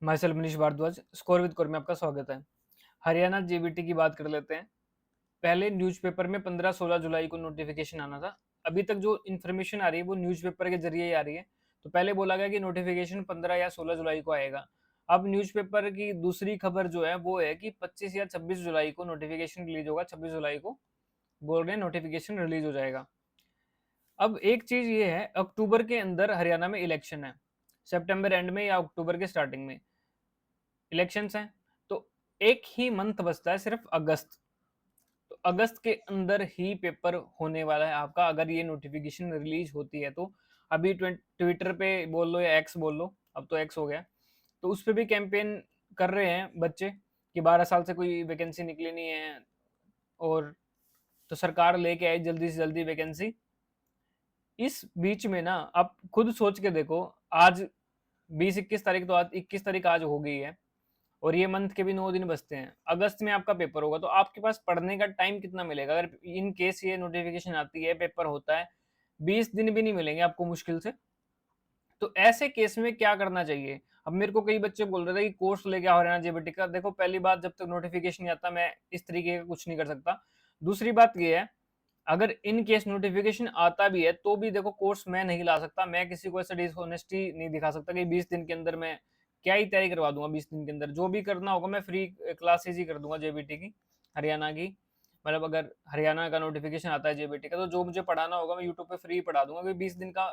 My self Manish Bhardwaj, score with core में आपका स्वागत है। हरियाणा जेबीटी की बात कर लेते हैं। पहले न्यूज़पेपर में 15-16 जुलाई को नोटिफिकेशन आना था। अभी तक जो इन्फॉर्मेशन आ रही है वो न्यूज़पेपर के जरिए ही आ रही है। तो पहले बोला गया कि नोटिफिकेशन 15 या 16 जुलाई को आएगा। अब न्यूज़पेपर की दूसरी खबर जो है वो है कि 25 या 26 जुलाई को नोटिफिकेशन रिलीज होगा। 26 जुलाई को बोल रहे हैं नोटिफिकेशन रिलीज हो जाएगा। अब एक चीज ये है, अक्टूबर के अंदर हरियाणा में इलेक्शन है। सितंबर एंड में या अक्टूबर के स्टार्टिंग में इलेक्शंस हैं। तो एक ही मंथ बचता है, सिर्फ अगस्त। तो अगस्त के अंदर ही पेपर होने वाला है आपका, अगर ये नोटिफिकेशन रिलीज होती है तो। अभी ट्विटर पे बोल लो या एक्स बोल लो, अब तो एक्स हो गया, तो उस पर भी कैंपेन कर रहे हैं बच्चे कि 12 साल से कोई वैकेंसी निकली नहीं है, और तो सरकार लेके आए जल्दी से जल्दी वैकेंसी। इस बीच में ना आप खुद सोच के देखो, आज 20-21 तारीख, तो आज 21 तारीख आज हो गई है, और ये मंथ के भी 9 दिन बचते हैं। अगस्त में आपका पेपर होगा, तो आपके पास पढ़ने का टाइम कितना मिलेगा? अगर इन केस ये नोटिफिकेशन आती है, पेपर होता है, 20 दिन भी नहीं मिलेंगे आपको मुश्किल से। तो ऐसे केस में क्या करना चाहिए? अब मेरे को कई बच्चे बोल रहे थे कि कोर्स लेके आओ हरियाणा जेबीटी का। देखो, पहली बात, जब तक नोटिफिकेशन नहीं आता मैं इस तरीके का कुछ नहीं कर सकता। दूसरी बात ये है, अगर इन केस नोटिफिकेशन आता भी है तो भी देखो, कोर्स मैं नहीं ला सकता। मैं किसी को ऐसा डिसऑनेस्टी नहीं दिखा सकता कि 20 दिन के अंदर मैं क्या ही तैयारी करवा दूंगा। 20 दिन के अंदर जो भी करना होगा मैं फ्री क्लासेज ही कर दूंगा जेबीटी की, हरियाणा की। मतलब अगर हरियाणा का नोटिफिकेशन आता है जेबीटी का, तो जो मुझे पढ़ाना होगा मैं यूट्यूब पे फ्री पढ़ा दूंगा, क्योंकि 20 दिन का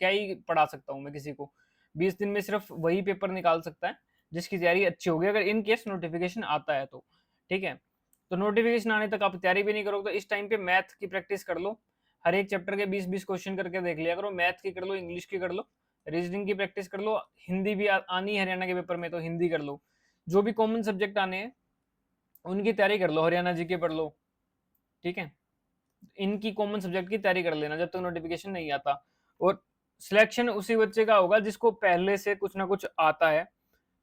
क्या ही पढ़ा सकता हूँ मैं किसी को। 20 दिन में सिर्फ वही पेपर निकाल सकता है जिसकी तैयारी अच्छी होगी, अगर इन केस नोटिफिकेशन आता है तो। ठीक है, तो नोटिफिकेशन आने तक आप तैयारी भी नहीं करोगे, तो इस टाइम पे मैथ की प्रैक्टिस कर लो। हर एक चैप्टर के 20-20 क्वेश्चन करके देख लिया करो। मैथ की कर लो, इंग्लिश की कर लो, रीजनिंग की प्रैक्टिस कर लो। हिंदी भी आनी है हरियाणा के पेपर में, तो हिंदी कर लो। जो भी कॉमन सब्जेक्ट आने हैं उनकी तैयारी कर लो, हरियाणा जी के पढ़ लो। ठीक है, इनकी कॉमन सब्जेक्ट की तैयारी कर लेना जब तक नोटिफिकेशन नहीं आता। और सिलेक्शन उसी बच्चे का होगा जिसको पहले से कुछ ना कुछ आता है,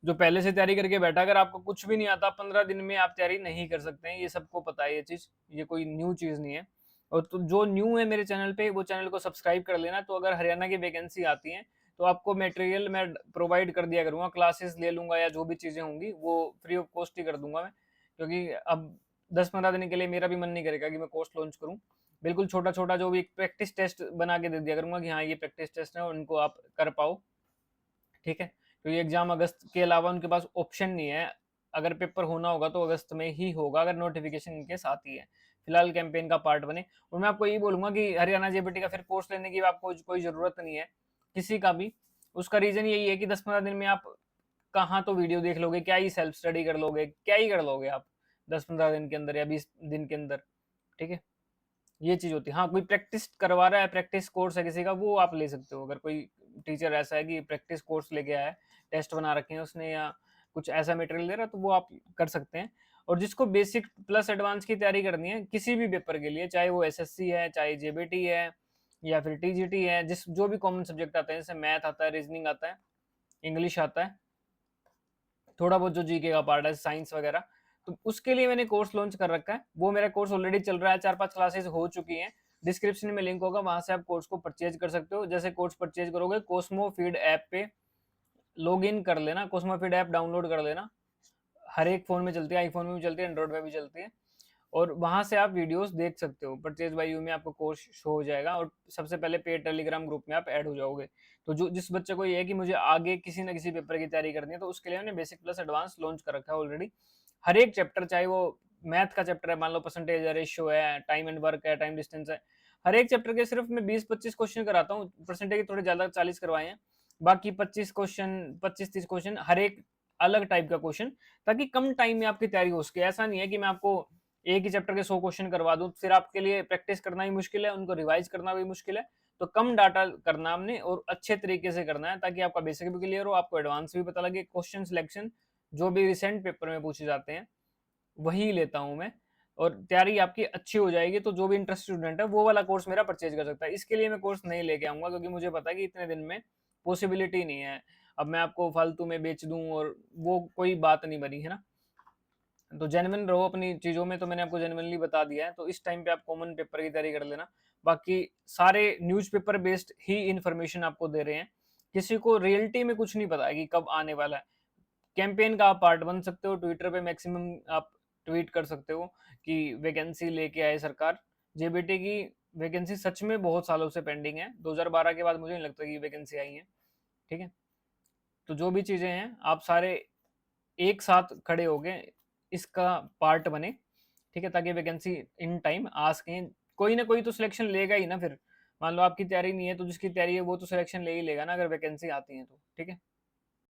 जो पहले से तैयारी करके बैठा। अगर आपको कुछ भी नहीं आता, 15 दिन में आप तैयारी नहीं कर सकते हैं, ये सबको पता है। ये चीज, ये कोई न्यू चीज नहीं है। और तो जो न्यू है मेरे चैनल पे, वो चैनल को सब्सक्राइब कर लेना। तो अगर हरियाणा की वैकेंसी आती है तो आपको मटेरियल मैं प्रोवाइड कर दिया करूंगा, क्लासेस ले लूंगा, या जो भी चीजें होंगी वो फ्री ऑफ कॉस्ट ही कर दूंगा मैं। क्योंकि अब 10-15 दिन के लिए मेरा भी मन नहीं करेगा कि मैं कोर्स लॉन्च करूं। बिल्कुल छोटा छोटा जो भी प्रैक्टिस टेस्ट बना के दे दिया करूंगा कि हाँ ये प्रैक्टिस टेस्ट है, उनको आप कर पाओ। ठीक है, तो ये एग्जाम अगस्त के अलावा उनके पास ऑप्शन नहीं है। अगर पेपर होना होगा तो अगस्त में ही होगा, अगर नोटिफिकेशन इनके साथ ही है। फिलहाल कैंपेन का पार्ट बने। और मैं आपको यही बोलूंगा कि हरियाणा जेबीटी का फिर कोर्स लेने की आपको कोई जरूरत नहीं है, किसी का भी। उसका रीजन यही है कि 10-15 दिन में आप कहाँ तो वीडियो देख लोगे, क्या ही सेल्फ स्टडी कर लोगे, क्या ही कर लोगे आप 10-15 दिन के अंदर या 20 दिन के अंदर। ठीक है, ये चीज होती है। हाँ, कोई प्रैक्टिस करवा रहा है, प्रैक्टिस कोर्स है किसी का, वो आप ले सकते हो। अगर कोई टीचर ऐसा है कि प्रैक्टिस कोर्स लेके आया है, टेस्ट बना रखे हैं उसने, या कुछ ऐसा मटेरियल दे रहा है, तो वो आप कर सकते हैं। और जिसको बेसिक प्लस एडवांस की तैयारी करनी है किसी भी पेपर के लिए, चाहे वो एसएससी है, चाहे जेबीटी है, या फिर टीजीटी है, जिस जो भी कॉमन सब्जेक्ट आते हैं, जैसे मैथ आता है, रीजनिंग आता है, इंग्लिश आता है, थोड़ा बहुत जो जीके का पार्ट है, साइंस वगैरह, तो उसके लिए मैंने कोर्स लॉन्च कर रखा है। वो मेरा कोर्स ऑलरेडी चल रहा है, 4-5 क्लासेस हो चुकी हैं। डिस्क्रिप्शन में लिंक होगा, वहां से आप कोर्स को परचेज कर सकते हो। जैसे कोर्स परचेज करोगे, कोस्मो फीड ऐप पे लॉग इन कर लेना, कोस्मो फीड ऐप डाउनलोड कर लेना। हर एक फोन में चलती है, आईफोन में भी चलती है, एंड्रॉइड में भी चलती है। और वहां से आप वीडियोस देख सकते हो। परचेज बाय यू में आपको कोर्स शो हो जाएगा, और सबसे पहले पेड टेलीग्राम ग्रुप में आप ऐड हो जाओगे। तो जो जिस बच्चे को ये है कि मुझे आगे किसी ना किसी पेपर की तैयारी करनी है, तो उसके लिए मैंने बेसिक प्लस एडवांस लॉन्च कर रखा है ऑलरेडी। हर एक चैप्टर, चाहे वो मैथ का चैप्टर है, मान लो परसेंटेज है, रेशियो है, टाइम एंड वर्क है, टाइम डिस्टेंस है, हर एक चैप्टर के सिर्फ मैं 20-25 क्वेश्चन कराता हूँ। परसेंटेज थोड़े ज्यादा 40 करवाए हैं, बाकी 25 क्वेश्चन, 25-30 क्वेश्चन, हर एक अलग टाइप का क्वेश्चन, ताकि कम टाइम में आपकी तैयारी हो सके। ऐसा नहीं है कि मैं आपको एक ही चैप्टर के 100 क्वेश्चन करवा दूं, फिर आपके लिए प्रैक्टिस करना ही मुश्किल है, उनको रिवाइज करना भी मुश्किल है। तो कम डाटा करना हमने, और अच्छे तरीके से करना है, ताकि आपका बेसिक भी क्लियर हो, आपको एडवांस भी पता लगे। क्वेश्चन सिलेक्शन जो भी रिसेंट पेपर में पूछे जाते हैं वही लेता हूं मैं, और तैयारी आपकी अच्छी हो जाएगी। तो जो भी इंटरेस्ट स्टूडेंट है वो वाला कोर्स मेरा परचेज कर सकता है। इसके लिए मैं कोर्स नहीं लेके आऊंगा, क्योंकि मुझे पता है कि इतने दिन में पॉसिबिलिटी नहीं है। अब मैं आपको फालतू में बेच दूं, और वो कोई बात नहीं बनी है ना। तो जेन्युइन रहो अपनी चीजों में, तो मैंने आपको जेन्युइनली बता दिया है। तो इस टाइम पे आप कॉमन पेपर की तैयारी कर लेना। बाकी सारे न्यूज़पेपर बेस्ड ही इंफॉर्मेशन आपको दे रहे हैं, किसी को रियलिटी में कुछ नहीं पता है कि कब आने वाला है। कैंपेन का आप पार्ट बन सकते हो, ट्विटर पे मैक्सिमम आप ट्वीट कर सकते हो कि वैकेंसी लेके आए सरकार। जेबीटी की वैकेंसी सच में बहुत सालों से पेंडिंग है, 2012 के बाद मुझे नहीं लगता कि वैकेंसी आई है, ठीक है? तो जो भी चीज़ें हैं, आप सारे एक साथ खड़े हो गए, इसका पार्ट बने, ठीक है? ताकि वैकेंसी इन टाइम आ सकें। कोई ना कोई तो सिलेक्शन लेगा ही ना फिर। मान लो आपकी तैयारी नहीं है, तो जिसकी तैयारी है वो तो सिलेक्शन ले ही लेगा ना, अगर वैकेंसी आती है तो, ठीक है?